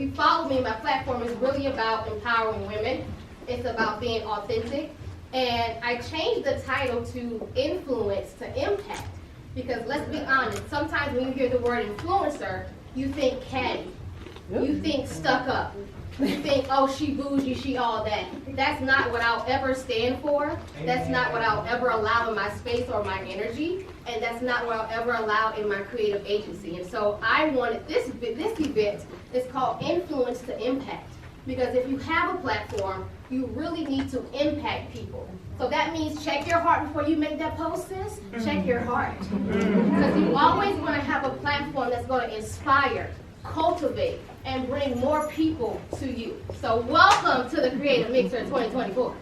you follow me, my platform is really about empowering women. It's about being authentic. And I changed the title to influence to impact. Because let's be honest, sometimes when you hear the word influencer, you think catty. You think stuck up. You think, oh, she bougie, she all that. That's not what I'll ever stand for. That's not what I'll ever allow in my space or my energy. And that's not what I'll ever allow in my creative agency. And so I wanted this event is called Influence to Impact. Because if you have a platform, you really need to impact people. So that means check your heart before you make that post, sis. Check your heart. Because you always want to have a platform that's going to inspire, cultivate, and bring more people to you. So welcome to the Creative Mixer 2024.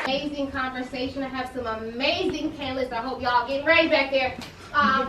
Amazing conversation. I have some amazing panelists. I hope y'all getting ready back there.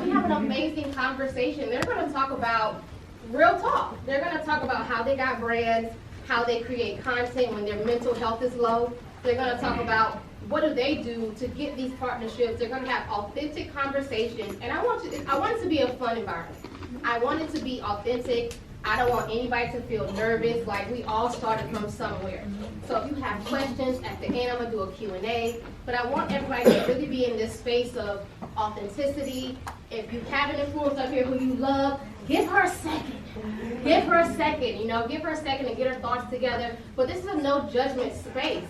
We have an amazing conversation. They're going to talk about real talk. They're going to talk about how they got brands, how they create content when their mental health is low. They're going to talk about what do they do to get these partnerships. They're going to have authentic conversations. And I want it to be a fun environment. I want it to be authentic. I don't want anybody to feel nervous, like we all started from somewhere. So if you have questions, at the end I'm going to do a Q&A. But I want everybody to really be in this space of authenticity. If you have an influencer up here who you love, give her a second. Give her a second, give her a second and get her thoughts together. But this is a no judgment space.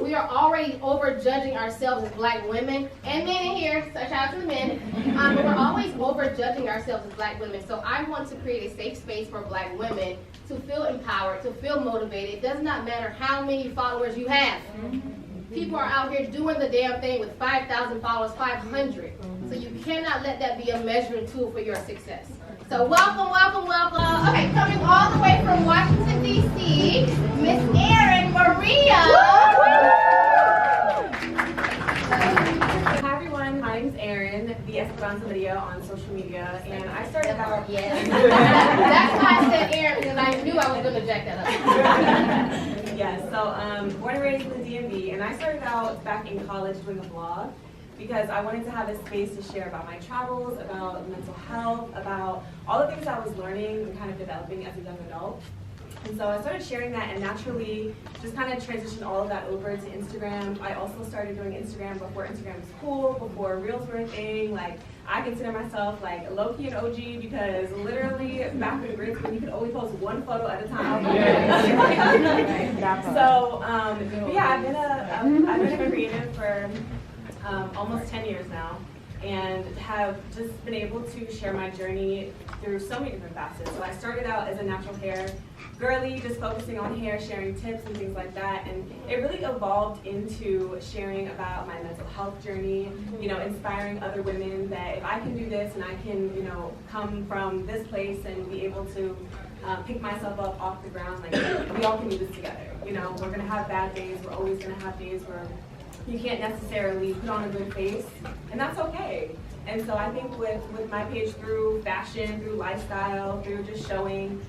We are already over judging ourselves as Black women and men in here, so shout out to the men. But we're always over judging ourselves as Black women. So I want to create a safe space for Black women to feel empowered, to feel motivated. It does not matter how many followers you have. People are out here doing the damn thing with 5,000 followers, 500. So you cannot let that be a measuring tool for your success. So welcome, welcome, welcome. Okay, coming all the way from Washington, D.C., Miss Erin Maria. Hi everyone, my name is Erin, the Esperanza Video on social media, and I started out. Yes. That's why I said Erin, because I knew I was going to jack that up. Yes, so born and raised in the DMV, and I started out back in college doing a blog because I wanted to have a space to share about my travels, about mental health, about all the things I was learning and kind of developing as a young adult. And so I started sharing that and naturally just kind of transitioned all of that over to Instagram. I also started doing Instagram before Instagram was cool, before Reels were a thing. Like, I consider myself like low-key an OG because literally back in grade school you could only post one photo at a time. So yeah, I've been a creative for almost 10 years now, and have just been able to share my journey through so many different facets. So I started out as a natural hair girly, just focusing on hair, sharing tips and things like that, and it really evolved into sharing about my mental health journey, inspiring other women that if I can do this and I can, come from this place and be able to pick myself up off the ground, like we all can do this together. We're gonna have bad days, we're always gonna have days where you can't necessarily put on a good face, and that's okay. And so I think with my page, through fashion, through lifestyle, through just showing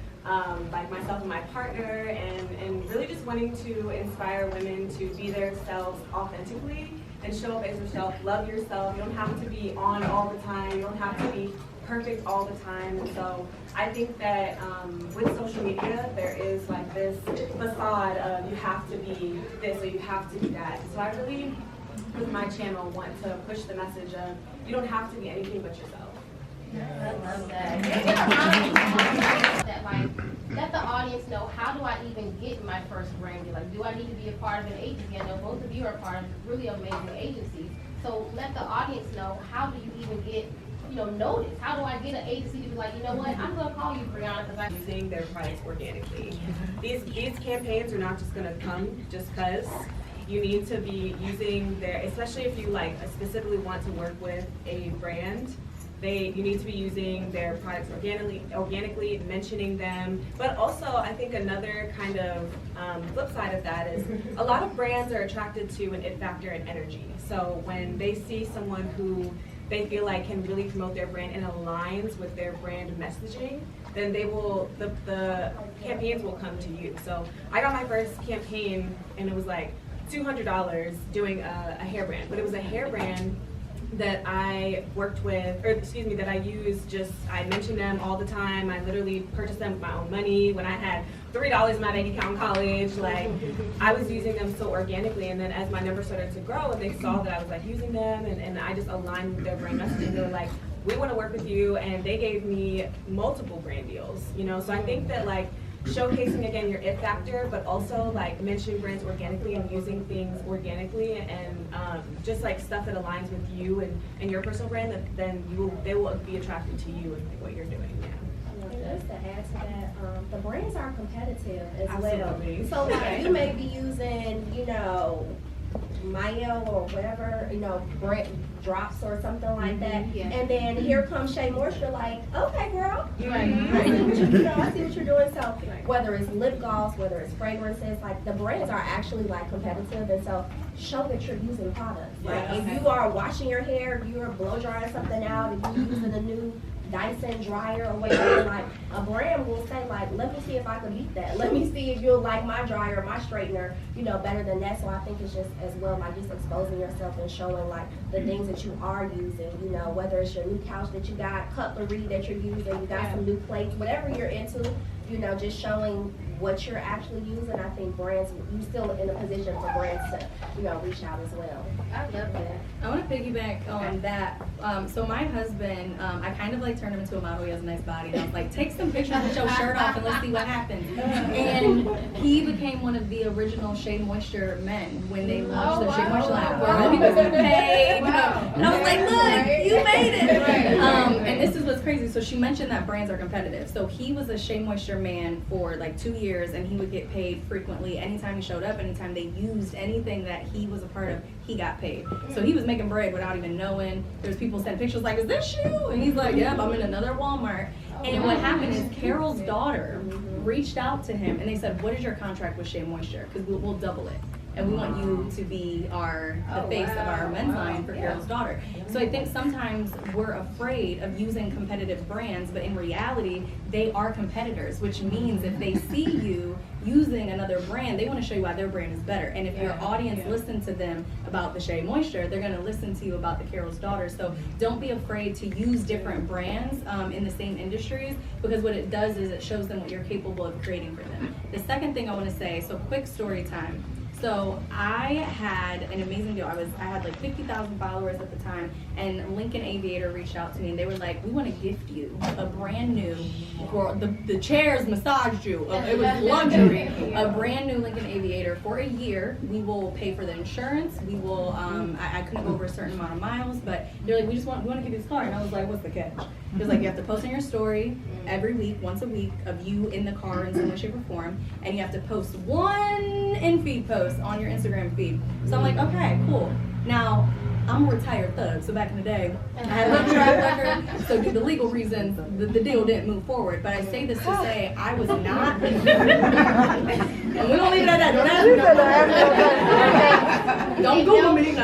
like myself and my partner, and really just wanting to inspire women to be themselves authentically and show up as yourself, love yourself. You don't have to be on all the time, you don't have to be perfect all the time. And so I think that with social media, there is like this facade of you have to be this or you have to be that. So I really, with my channel, want to push the message of you don't have to be anything but yourself. I love that. Let the audience know, how do I even get my first brand? Like, do I need to be a part of an agency? I know both of you are part of really amazing agencies. So let the audience know, how do you even get notice? How do I get an agency to be like, you know what, I'm going to call you, Brianna, because I'm using their products organically. These campaigns are not just going to come just because. You need to be using their, especially if you specifically want to work with a brand, you need to be using their products organically, mentioning them. But also, I think another kind of flip side of that is a lot of brands are attracted to an it factor and energy. So when they see someone who they feel like can really promote their brand and aligns with their brand messaging, then the campaigns will come to you. So I got my first campaign and it was like $200 doing a hair brand, but it was a hair brand that I worked with, or excuse me, that I use, I mentioned them all the time. I literally purchased them with my own money. When I had $3 in my bank account in college, like, I was using them so organically. And then as my numbers started to grow and they saw that I was like using them, and I just aligned with their brand message, and they were like, we want to work with you, and they gave me multiple brand deals, you know. So I think that, like, showcasing again your it factor, but also like mentioning brands organically and using things organically, and just like stuff that aligns with you and your personal brand, that then they will be attracted to you and like what you're doing. And just to add to that, the brands are competitive as Absolutely. well. So like you may be using, you know, Mayo or whatever, you know, brand drops or something like that. And then here comes Shea Moisture, like, okay, girl, I see what I see what you're doing. So whether it's lip gloss, whether it's fragrances, like the brands are actually like competitive, and so show that you're using products. Like if you are washing your hair, you're blow drying something out, if you're using a new Dyson dryer or whatever, like a brand will say, like, let me see if I can beat that. Let me see if you'll like my dryer, my straightener, you know, better than that. So I think it's just as well like just exposing yourself and showing like the things that you are using, you know, whether it's your new couch that you got, cutlery that you're using, you got some new plates, whatever you're into, you know, just showing what you're actually using. I think brands, you still in a position for brands to, you know, reach out as well. I love that. I want to piggyback on that. So my husband, I kind of like turned him into a model. He has a nice body. And I was like, take some pictures with your shirt off and let's see what happens. And he became one of the original Shea Moisture men when they launched the Shea Moisture line. Where he was paid. And I was like, look, you made it. And this is what's crazy. So she mentioned that brands are competitive. So he was a Shea Moisture man for like 2 years, and he would get paid frequently. Anytime he showed up, anytime they used anything that he was a part of, he got paid. So he was making bread without even knowing. There's people sending pictures like, is this you? And he's like, yep, I'm in another Walmart. And what happened is Carol's daughter reached out to him and they said, what is your contract with Shea Moisture? Because we'll double it. And we want you to be the face of our men's line for Carol's daughter. So I think sometimes we're afraid of using competitive brands, but in reality, they are competitors, which means if they see you using another brand, they want to show you why their brand is better. And if your audience listens to them about the Shea Moisture, they're going to listen to you about the Carol's daughter. So don't be afraid to use different brands in the same industries, because what it does is it shows them what you're capable of creating for them. The second thing I want to say, so quick story time. So I had an amazing deal. I had like 50,000 followers at the time, and Lincoln Aviator reached out to me and they were like, we want to gift you a brand new, for the chairs massaged you. It was luxury. A brand new Lincoln Aviator for a year. We will pay for the insurance. We will, I couldn't go over a certain amount of miles, but they're like, we want to give you this car. And I was like, what's the catch? It was like, you have to post on your story every week, once a week, of you in the car in some way, shape, or form, and you have to post one in-feed post on your Instagram feed. So I'm like, okay, cool. Now, I'm a retired thug, so back in the day, I had a little track record, so due to legal reasons, the deal didn't move forward. But I say this to say, I was not, and we don't leave it at that, don't Google me.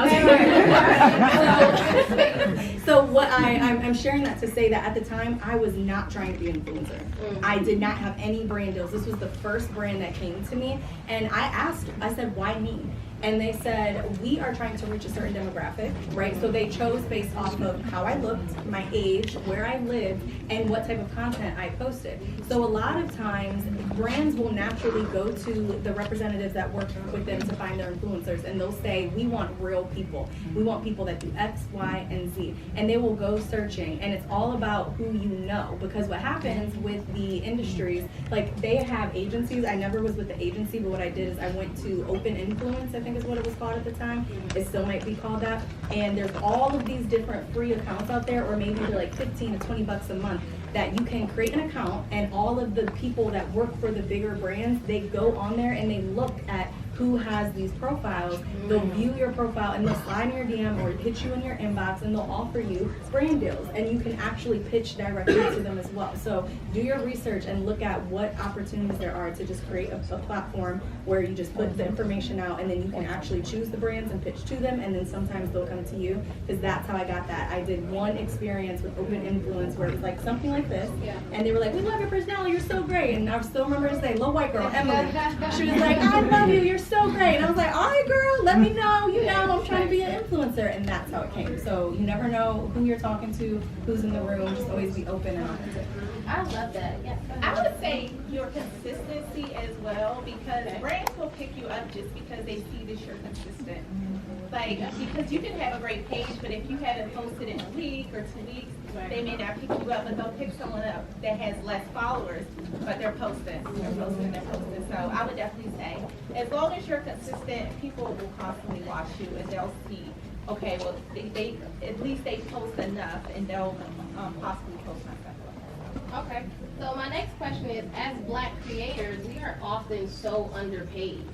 So what I'm sharing that to say that at the time, I was not trying to be an influencer. I did not have any brand deals. This was the first brand that came to me, and I said, why me? And they said, we are trying to reach a certain demographic, right? So they chose based off of how I looked, my age, where I lived, and what type of content I posted. So a lot of times, brands will naturally go to the representatives that work with them to find their influencers, and they'll say, we want real people. We want people that do X, Y, and Z. And they will go searching, and it's all about who you know. Because what happens with the industries, like they have agencies. I never was with the agency, but what I did is I went to Open Influence, I think is what it was called at the time. It still might be called that. And there's all of these different free accounts out there, or maybe they're like 15 to 20 bucks a month, that you can create an account, and all of the people that work for the bigger brands, they go on there and they look at who has these profiles. They'll view your profile and they'll slide in your DM or hit you in your inbox, and they'll offer you brand deals, and you can actually pitch directly to them as well. So do your research and look at what opportunities there are to just create a platform where you just put the information out, and then you can actually choose the brands and pitch to them, and then sometimes they'll come to you, because that's how I got that. I did one experience with Open Influence where it was like something like this, and they were like, we love your personality, you're so great. And I still remember to say, little white girl, Emily, she was like, I love you, you're so great. And I was like, all right, girl, let me know, you know, I'm trying to be an influencer. And that's how it came. So you never know who you're talking to, who's in the room. Just always be open and authentic. I love that. Yeah. I would say your consistency as well, because brands will pick you up just because they see that you're consistent. Like, because you can have a great page, but if you haven't posted in a week or 2 weeks, they may not pick you up, but they'll pick someone up that has less followers, but they're posting. So I would definitely say, as long as you're consistent, people will constantly watch you and they'll see, okay, well, they at least they post enough and they'll possibly post my stuff. Okay. So my next question is, as Black creators, we are often so underpaid.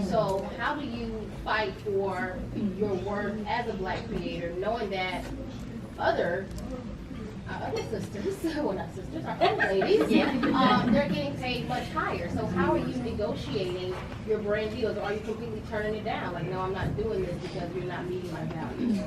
So how do you fight for your worth as a Black creator, knowing that other sisters, well not sisters, our own ladies, they're getting paid much higher. So how are you negotiating your brand deals, or are you completely turning it down? Like, no, I'm not doing this because you're not meeting my value.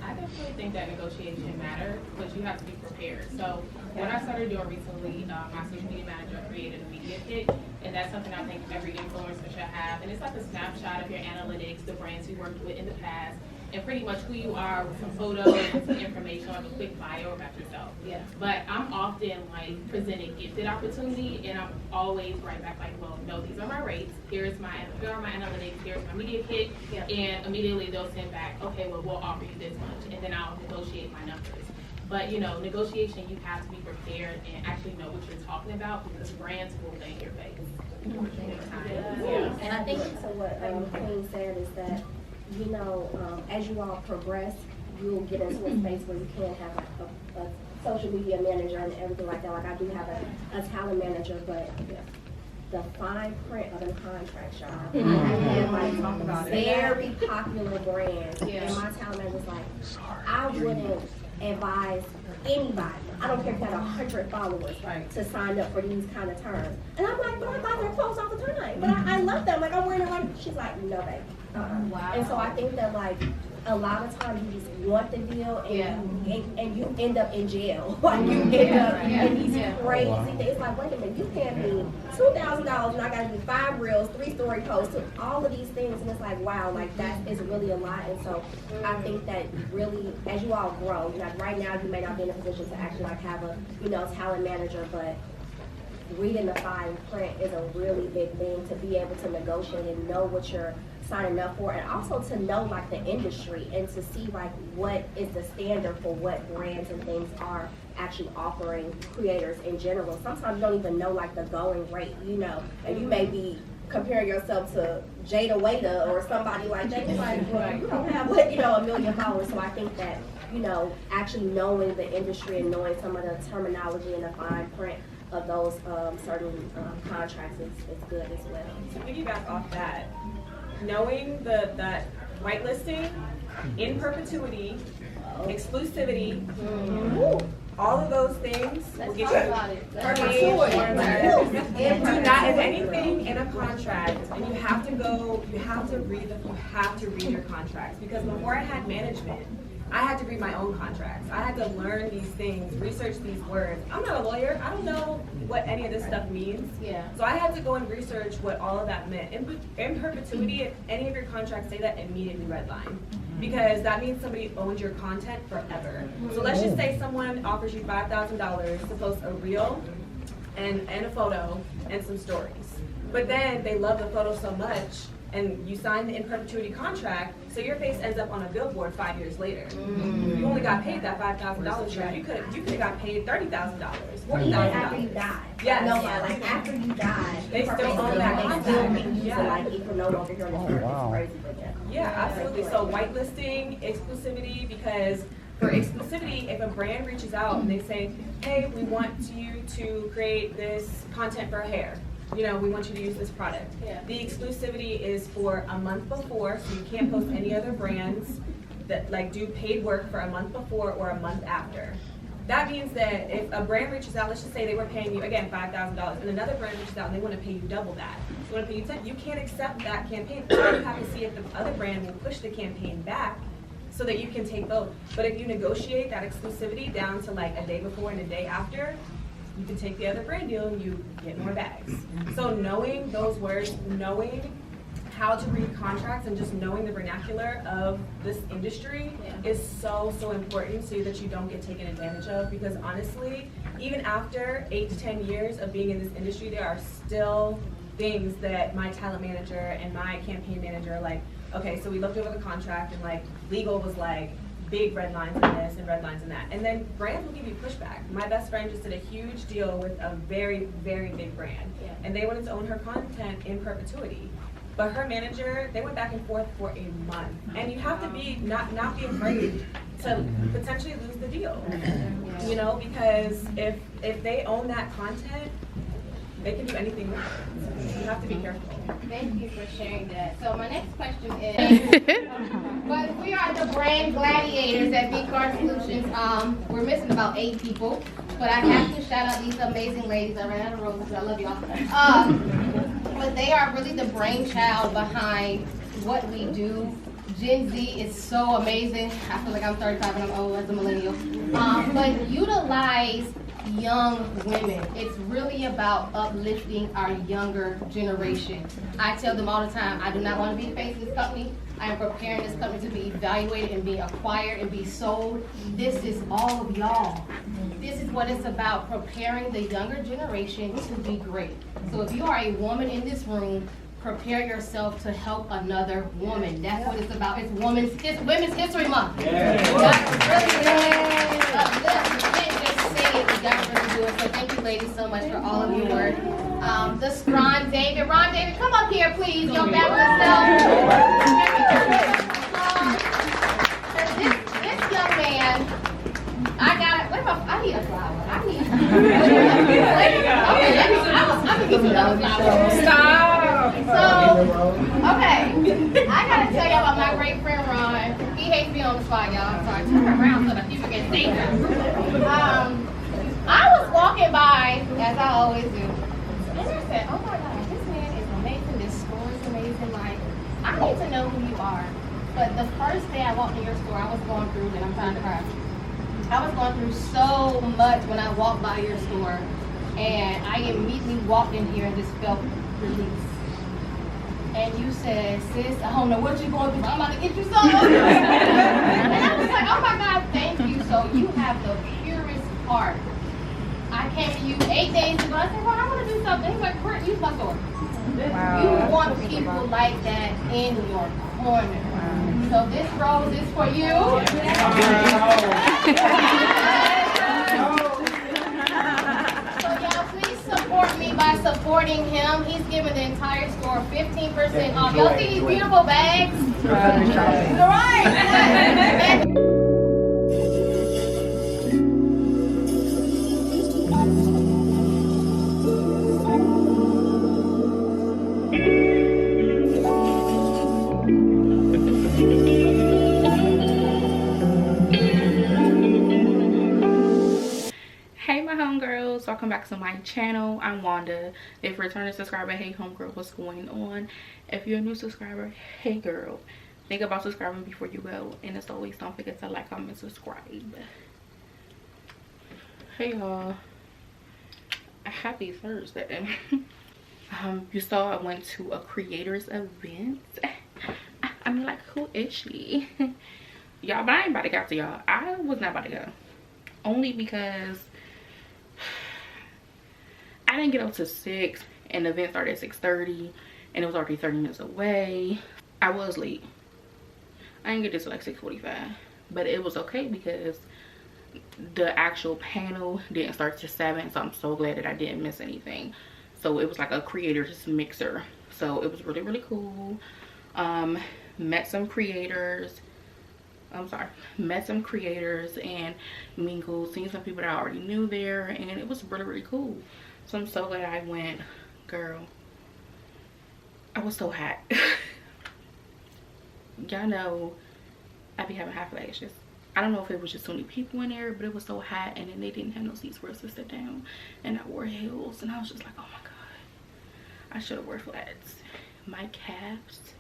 I definitely think that negotiation matters, but you have to be prepared. So what I started doing recently, my social media manager created a media kit, and that's something I think every influencer should have. And it's like a snapshot of your analytics, the brands you worked with in the past, and pretty much who you are with some photos and some information, like a quick bio about yourself. Yeah. But I'm often like presented gifted opportunity, and I'm always right back like, well, no, these are my rates. Here are my analytics. Here's my media kit, and immediately they'll send back, okay, well, we'll offer you this much, and then I'll negotiate my numbers. But you know, negotiation, you have to be prepared and actually know what you're talking about, because brands will lay in your face. And I think so. What Queen said is that, you know, as you all progress, you'll get into a space where you can have a social media manager and everything like that. Like I do have a talent manager, but the fine print of the contract, y'all. I had like talk about very popular brands, and my talent manager was like, I wouldn't advise anybody, I don't care if you had 100 followers, to sign up for these kind of terms. And I'm like, but I buy their clothes all the time. But I love them. Like I'm wearing it like, she's like, no, babe. Wow. And so I think that like a lot of times you just want the deal and you end up in jail. Like you end up in these crazy things. It's like, wait a minute, you can't be $2,000 and I gotta do 5 reels, 3 story posts, all of these things, and it's like, wow, like that is really a lot. And so I think that really, as you all grow, like right now you may not be in a position to actually like have a, you know, talent manager, but reading the fine print is a really big thing to be able to negotiate and know what you're signing up for, and also to know like the industry and to see like what is the standard for what brands and things are actually offering creators in general. Sometimes you don't even know like the going rate, you know, and you may be comparing yourself to Jada Waiter or somebody like that. It's like, well, you don't have like, you know, 1 million followers. So I think that, you know, actually knowing the industry and knowing some of the terminology and the fine print of those certain contracts is good as well. To piggyback off that, knowing that whitelisting, in perpetuity, exclusivity, all of those things will get you do not, if anything in a contract, and you have to read your contracts, because before I had management, I had to read my own contracts. I had to learn these things, research these words. I'm not a lawyer. I don't know what any of this stuff means. So I had to go and research what all of that meant. In perpetuity, if any of your contracts say that, immediately redline. Because that means somebody owns your content forever. So let's just say someone offers you $5,000 to post a reel and a photo and some stories. But then they love the photo so much, and you sign the in perpetuity contract, so your face ends up on a billboard 5 years later. You only got paid that $5,000. You could have got paid $30,000, $40,000. Even after you die. Yes. No, like after you die, They still own that contract. Like if you're no longer here in the it's crazy for them. Yeah, absolutely. So whitelisting, exclusivity, because for exclusivity, if a brand reaches out and they say, hey, we want you to create this content for hair. You know, we want you to use this product. The exclusivity is for a month before, so you can't post any other brands that like do paid work for a month before or a month after. That means that if a brand reaches out, let's just say they were paying you, again, $5,000, and another brand reaches out and they want to pay you double that. They want to pay you 10, you can't accept that campaign. You have to see if the other brand will push the campaign back so that you can take both. But if you negotiate that exclusivity down to like a day before and a day after, you can take the other brand deal and you get more bags. So knowing those words, knowing how to read contracts and just knowing the vernacular of this industry is so important so that you don't get taken advantage of, because honestly, even after 8 to 10 years of being in this industry, there are still things that my talent manager and my campaign manager are like, okay, so we looked over the contract and like legal was like big red lines in this and red lines in that. And then brands will give you pushback. My best friend just did a huge deal with a very, very big brand. And they wanted to own her content in perpetuity. But her manager, they went back and forth for a month. And you have to be not be afraid to potentially lose the deal. You know, because if they own that content, they can do anything with it. You have to be careful. Thank you for sharing that. So my next question is, but we are the brand gladiators at Big Card Solutions. We're missing about 8 people, but I have to shout out these amazing ladies. I ran out of roses, I love y'all. But they are really the brainchild behind what we do. Gen Z is so amazing. I feel like I'm 35 and I'm old as a millennial. But utilize young women. It's really about uplifting our younger generation. I tell them all the time, I do not want to be the face of this company. I am preparing this company to be evaluated and be acquired and be sold. This is all of y'all. This is what it's about, preparing the younger generation to be great. So if you are a woman in this room, prepare yourself to help another woman. That's what it's about. It's Women's History Month. We got to really do it. So thank you, ladies, so much for all of your work. This Ron David, come up here, please. Your fabulous self. This young man, I need a flower. I need. I'm gonna get you another flower. Stop. So, okay, I gotta tell y'all about my great friend Ron. He hates me on the spot, y'all. So I turn around so that people can see him. I was walking by, as I always do, and I said, oh my God, this man is amazing, this store is amazing, like, I need to know who you are. But the first day I walked in your store, I was going through, and I'm trying to cry, I was going through so much when I walked by your store, and I immediately walked in here and just felt release. And you said, sis, I don't know what you're going through, but I'm about to get you some. And I was like, oh my God, thank you. So you have the purest heart. I came to you 8 days ago. I said, well, I want to do something. He's like, Kurt, use my store. Wow. You want people like that in your corner. Wow. So this rose is for you. So y'all, please support me by supporting him. He's giving the entire store 15% off. Y'all see these beautiful bags? Right. Welcome back to my channel. I'm Wanda. If you're a returning subscriber, hey homegirl, what's going on? If you're a new subscriber, hey girl, think about subscribing before you go, and as always, don't forget to like, comment, subscribe. Hey y'all, happy Thursday. You saw I went to a creators event. I mean, like, who is she? Y'all, but I ain't about to go to y'all. I was not about to go, only because I didn't get up to 6 and the event started at 6:30 and it was already 30 minutes away. I was late. I didn't get this till like 6:45, but it was okay because the actual panel didn't start till 7, so I'm so glad that I didn't miss anything. So it was like a creators mixer, so it was really, really cool. Met some creators and mingled, seen some people that I already knew there, and it was really, really cool. So I'm so glad I went. Girl, I was so hot. Y'all know I be having hot flashes. I don't know if it was just too many people in there, but it was so hot, and then they didn't have no seats for us to sit down, and I wore heels, and I was just like, oh my God, I should have worn flats. My calves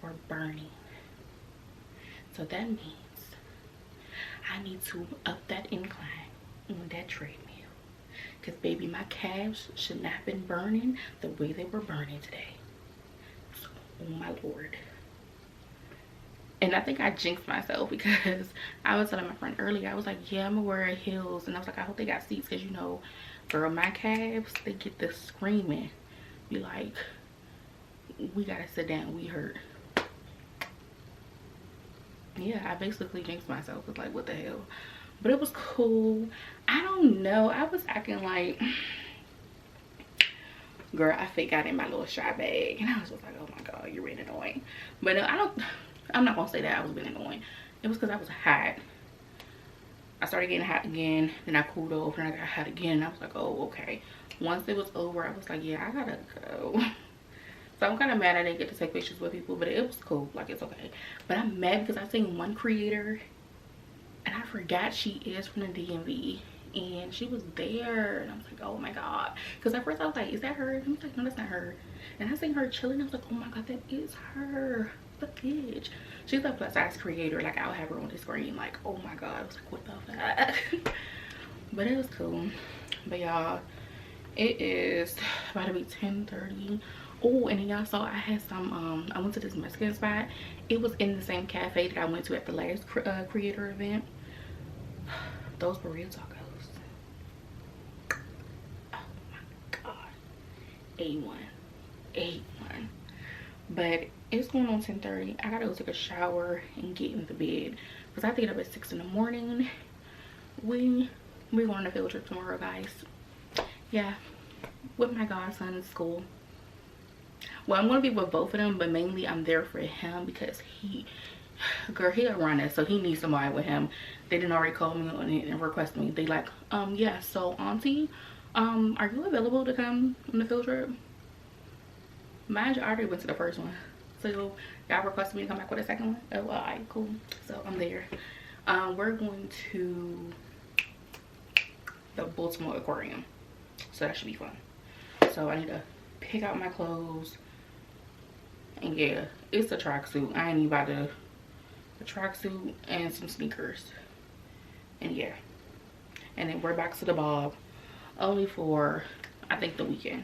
were burning. So that means I need to up that incline on that treadmill. Because baby, my calves should not have been burning the way they were burning today. So oh my Lord. And I think I jinxed myself because I was telling my friend earlier, I was like, yeah, I'm gonna wear heels. And I was like, I hope they got seats because, you know, girl, my calves, they get this screaming. Be like, we gotta sit down, we hurt. Yeah, I basically jinxed myself. It's like, what the hell? But it was cool. I don't know. I was acting like, girl, I fake got in my little shy bag. And I was just like, oh my God, you're really annoying. But no, I'm not gonna say that I was really annoying. It was because I was hot. I started getting hot again. Then I cooled over and I got hot again. And I was like, oh, okay. Once it was over, I was like, yeah, I gotta go. So I'm kind of mad I didn't get to take pictures with people, but it was cool. Like, it's okay. But I'm mad because I seen one creator and I forgot she is from the DMV. And she was there. And I was like, oh my God. Because at first I was like, is that her? And I was like, no, that's not her. And I seen her chilling. I was like, oh my God, that is her. The bitch. She's a plus size creator. Like, I'll have her on the screen. Like, oh my God. I was like, what the fuck? But it was cool. But y'all, it is about to be 10:30. Oh, and then y'all saw I had some I went to this Mexican spot. It was in the same cafe that I went to at the last creator event. Those burrito tacos, oh my God, A1. But it's going on 10:30. I gotta go take a shower and get into bed because I have to get up at 6 in the morning. We're going on a field trip tomorrow, guys. Yeah, with my godson in school. Well, I'm gonna be with both of them, but mainly I'm there for him because he a runner, so he needs somebody with him. They didn't already call me on it and request me. They like, yeah, so auntie, are you available to come on the field trip? Mind you, I already went to the first one, so y'all requested me to come back with a second one. Oh, well, alright, cool. So I'm there. We're going to the Baltimore Aquarium, so that should be fun. So I need to pick out my clothes. And yeah, it's a tracksuit. I ain't even about a tracksuit and some sneakers. And yeah. And then we're back to the bob. Only for, I think, the weekend.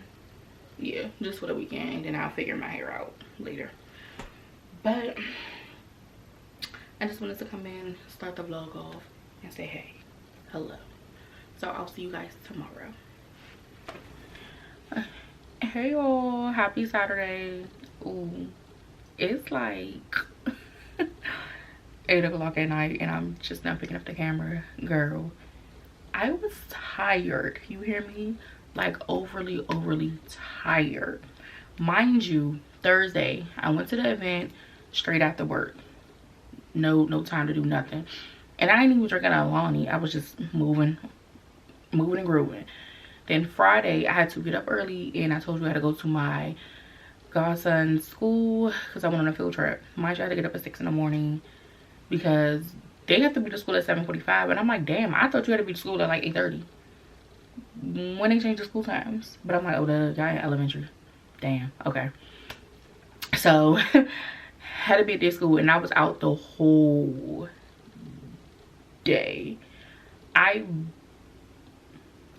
Yeah, just for the weekend. And then I'll figure my hair out later. But I just wanted to come in, start the vlog off, and say hey. Hello. So I'll see you guys tomorrow. Hey y'all, happy Saturday. Ooh, it's like 8 o'clock at night and I'm just now picking up the camera. Girl, I was tired. You hear me? Like overly tired. Mind you, Thursday I went to the event straight after work. No time to do nothing. And I didn't even drink out of Lonnie. I was just moving and grooving. Then Friday I had to get up early and I told you I had to go to my godson's school because I went on a field trip. Mind you, I had to get up at 6 in the morning because they have to be to school at 7:45. And I'm like, damn, I thought you had to be to school at like 8:30 when they changed the school times. But I'm like, oh, the guy in elementary. Damn, okay. So had to be at their school and I was out the whole day. I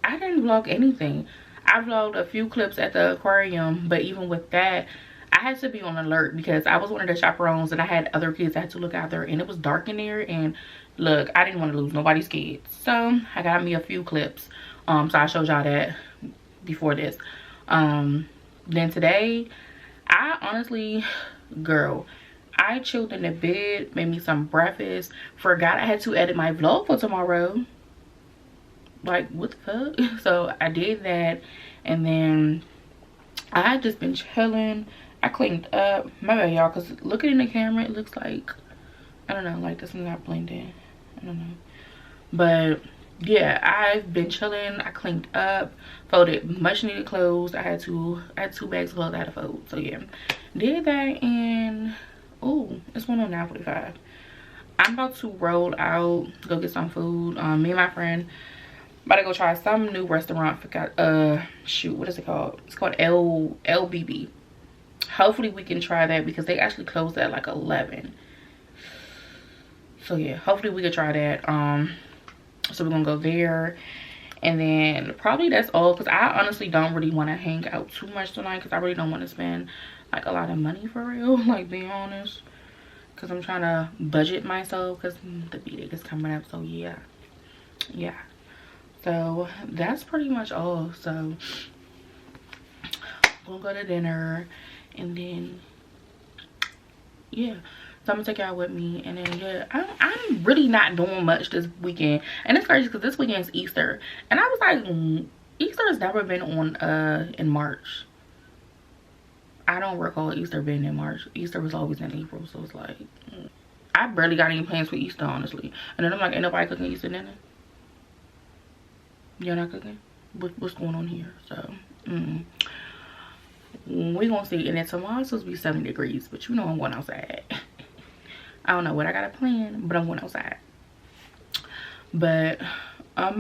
didn't vlog anything. I vlogged a few clips at the aquarium, but even with that, I had to be on alert because I was one of the chaperones and I had other kids I had to look after and it was dark in there. And look, I didn't want to lose nobody's kids. So I got me a few clips. So I showed y'all that before this. Then today, I honestly, girl, I chilled in the bed, made me some breakfast, forgot I had to edit my vlog for tomorrow. Like, what the fuck? So I did that and then I just been chilling. I cleaned up. My bad, y'all, because looking in the camera it looks like, I don't know, like this is not blending. I don't know, but yeah, I've been chilling. I cleaned up, folded much needed clothes. I had 2 bags of clothes I had to fold. So yeah, did that. And oh, it's 1 on 9:45. I'm about to roll out, go get some food. Me and my friend about to go try some new restaurant. Forgot, shoot, what is it called? It's called LBB. Hopefully we can try that because they actually closed at like 11. So yeah, hopefully we can try that. So we're gonna go there, and then probably that's all because I honestly don't really want to hang out too much tonight because I really don't want to spend like a lot of money for real, like being honest, because I'm trying to budget myself because the B-Day is coming up. So yeah, so that's pretty much all. So we'll go to dinner, and then yeah, so I'm gonna take y'all with me. And then yeah, I'm really not doing much this weekend, and it's crazy because this weekend is Easter, and I was like, Easter has never been on in March. I don't recall Easter being in March. Easter was always in April, so it's like I barely got any plans for Easter, honestly. And then I'm like, ain't nobody cooking Easter dinner? You're not cooking? What's going on here? So we gonna see. And then tomorrow's supposed to be 70 degrees, but you know I'm going outside. I don't know what I got to plan, but I'm going outside. But I'm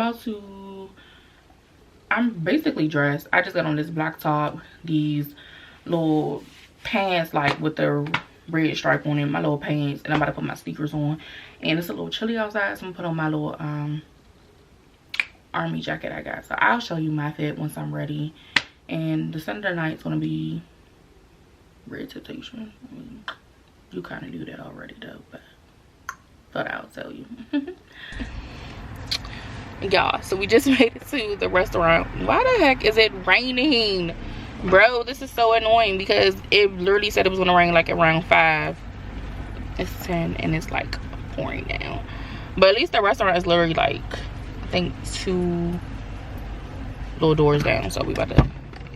basically dressed. I just got on this black top, these little pants like with the red stripe on it, my little pants, and I'm about to put my sneakers on. And it's a little chilly outside, so I'm gonna put on my little army jacket I got. So I'll show you my fit once I'm ready. And the Sunday night's gonna be Red Temptation. I mean, you kind of knew that already though, but thought I'll tell you. Y'all, so we just made it to the restaurant. Why the heck is it raining? Bro, this is so annoying because it literally said it was gonna rain like around 5. It's 10 and it's like pouring down. But at least the restaurant is literally like, I think 2 little doors down. So we about to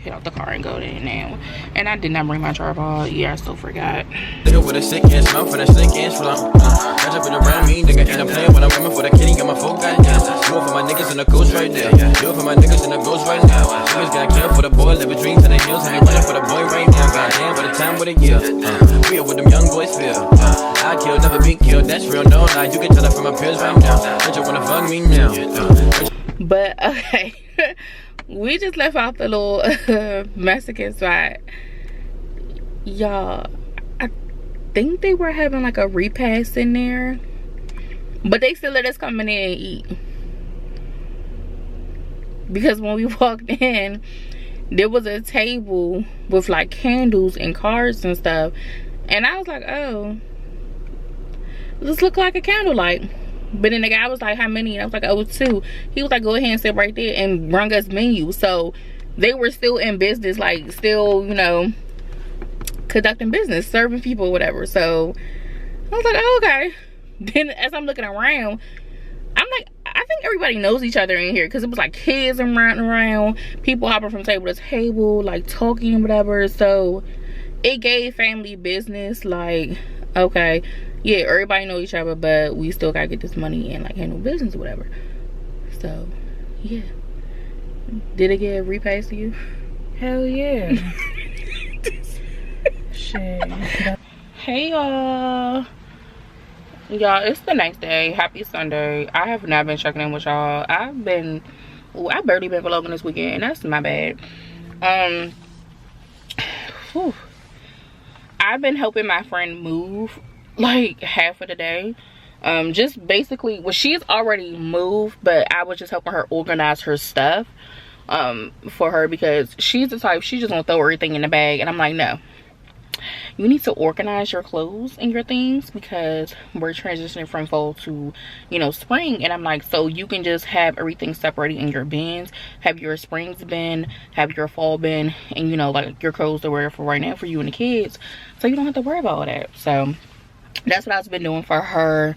get out the car and go there now. And I did not bring my tripod. Yeah, I still forgot. Nigga with a sick ass mouth and a sick ass flow. Catch up in around me, nigga, and I'm playing when I'm coming for the kitty, got my folk goddamn. Do it for my niggas and the ghost right there. Do it for my niggas and the ghost right now. Niggas got killed for the boy, living dreams in the hills, and they running for the boy right now. Goddamn, by the time with a year. We are what them young boys feel. I kill, never be killed, that's real, no lie. You can tell that from my peers right now. Bitch, you wanna fuck me now. But okay. We just left out the little Mexican spot. Y'all, I think they were having like a repast in there, but they still let us come in there and eat. Because when we walked in, there was a table with like candles and cards and stuff. And I was like, oh, this look like a candlelight. But then the guy was like, how many? And I was like, oh, 2. He was like, go ahead and sit right there, and bring us menu. So they were still in business, like still, you know, conducting business, serving people, whatever. So I was like, oh, okay. Then as I'm looking around, I'm like, I think everybody knows each other in here, because it was like kids and running around, people hopping from table to table, like talking and whatever. So it gave family business, like, okay, yeah, everybody know each other, but we still gotta get this money and like handle business or whatever. So yeah, did it get repaid to you? Hell yeah. Shit. Hey y'all, it's the next day. Happy Sunday. I have not been checking in with y'all. I barely been vlogging this weekend, and that's my bad. I've been helping my friend move like half of the day. Just basically, well, she's already moved, but I was just helping her organize her stuff for her, because she's the type, she just gonna throw everything in the bag, and I'm like, no, you need to organize your clothes and your things, because we're transitioning from fall to, you know, spring. And I'm like, so you can just have everything separated in your bins, have your springs bin, have your fall bin, and you know, like your clothes to wear for right now for you and the kids, so you don't have to worry about all that. So that's what I've been doing for her,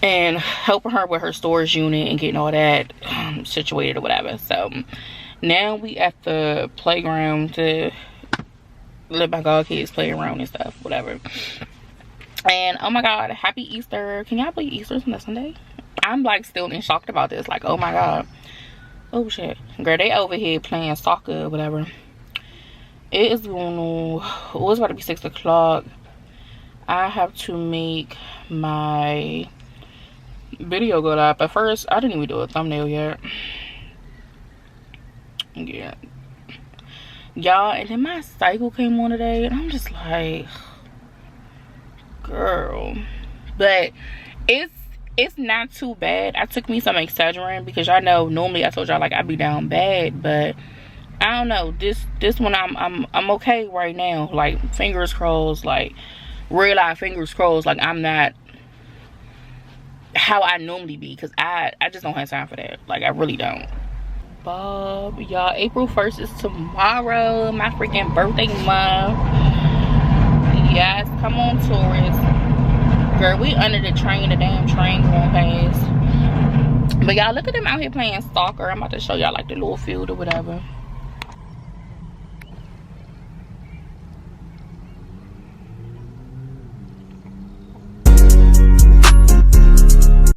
and helping her with her storage unit and getting all that situated or whatever. So now we at the playground to let my god kids play around and stuff, whatever. And oh my god, happy Easter. Can y'all believe Easter's on a Sunday? I'm like still in shock about this, like, oh my god. Oh shit, girl, they over here playing soccer or whatever. It is going on, it's about to be 6 o'clock. I have to make my video go live, but first I didn't even do a thumbnail yet. Yeah, y'all, and then my cycle came on today, and I'm just like, girl. But it's not too bad. I took me some Excedrin, because y'all know normally I told y'all like I'd be down bad, but I don't know. This one I'm okay right now. Like, fingers crossed. Like, real life fingers crossed. Like, I'm not how I normally be, because I just don't have time for that. Like, I really don't. Bob, y'all, April 1st is tomorrow, my freaking birthday month. Yes, come on, tourists. Girl, we under the train, the damn train going past. But y'all, look at them out here playing soccer. I'm about to show y'all like the little field or whatever.